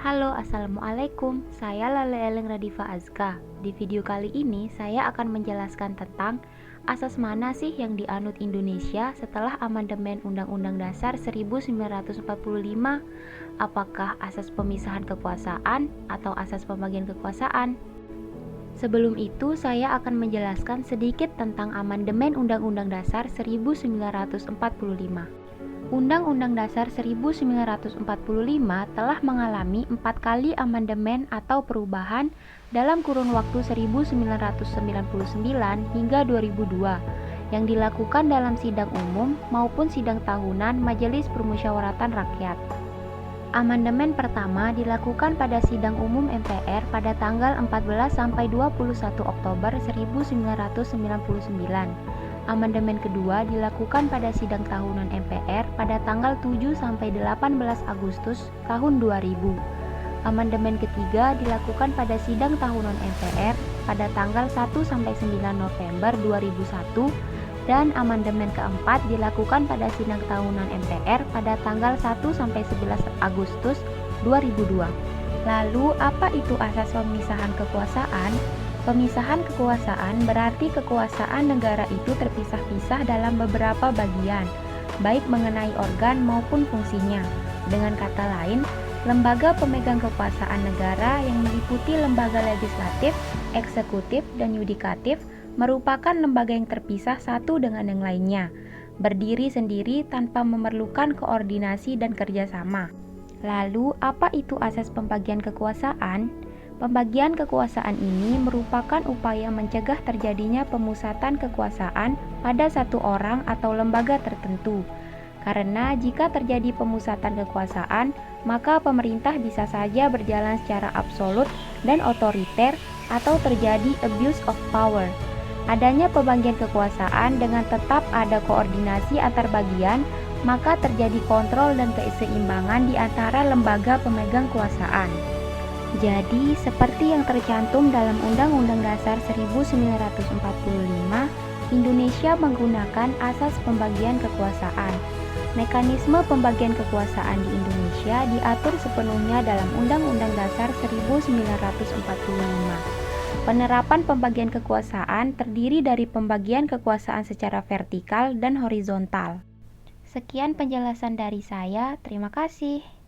Halo, Assalamualaikum. Saya Lale Eleng Radifa Azka. Di video kali ini, saya akan menjelaskan tentang asas mana sih yang dianut Indonesia setelah amandemen Undang-Undang Dasar 1945? Apakah asas pemisahan kekuasaan atau asas pembagian kekuasaan? Sebelum itu, saya akan menjelaskan sedikit tentang amandemen Undang-Undang Dasar 1945. Undang-Undang Dasar 1945 telah mengalami 4 kali amandemen atau perubahan dalam kurun waktu 1999 hingga 2002 yang dilakukan dalam sidang umum maupun sidang tahunan Majelis Permusyawaratan Rakyat. Amandemen pertama dilakukan pada sidang umum MPR pada tanggal 14 sampai 21 Oktober 1999. Amandemen kedua dilakukan pada sidang tahunan MPR pada tanggal 7 sampai 18 Agustus tahun 2000. Amandemen ketiga dilakukan pada sidang tahunan MPR pada tanggal 1 sampai 9 November 2001 dan amandemen keempat dilakukan pada sidang tahunan MPR pada tanggal 1 sampai 11 Agustus 2002. Lalu, apa itu asas pemisahan kekuasaan? Pemisahan kekuasaan berarti kekuasaan negara itu terpisah-pisah dalam beberapa bagian, baik mengenai organ maupun fungsinya. Dengan kata lain, lembaga pemegang kekuasaan negara yang meliputi lembaga legislatif, eksekutif, dan yudikatif merupakan lembaga yang terpisah satu dengan yang lainnya, berdiri sendiri tanpa memerlukan koordinasi dan kerjasama. Lalu, apa itu asas pembagian kekuasaan? Pembagian kekuasaan ini merupakan upaya mencegah terjadinya pemusatan kekuasaan pada satu orang atau lembaga tertentu. Karena jika terjadi pemusatan kekuasaan, maka pemerintah bisa saja berjalan secara absolut dan otoriter atau terjadi abuse of power. Adanya pembagian kekuasaan dengan tetap ada koordinasi antar bagian, maka terjadi kontrol dan keseimbangan di antara lembaga pemegang kekuasaan. Jadi, seperti yang tercantum dalam Undang-Undang Dasar 1945, Indonesia menggunakan asas pembagian kekuasaan. Mekanisme pembagian kekuasaan di Indonesia diatur sepenuhnya dalam Undang-Undang Dasar 1945. Penerapan pembagian kekuasaan terdiri dari pembagian kekuasaan secara vertikal dan horizontal. Sekian penjelasan dari saya, terima kasih.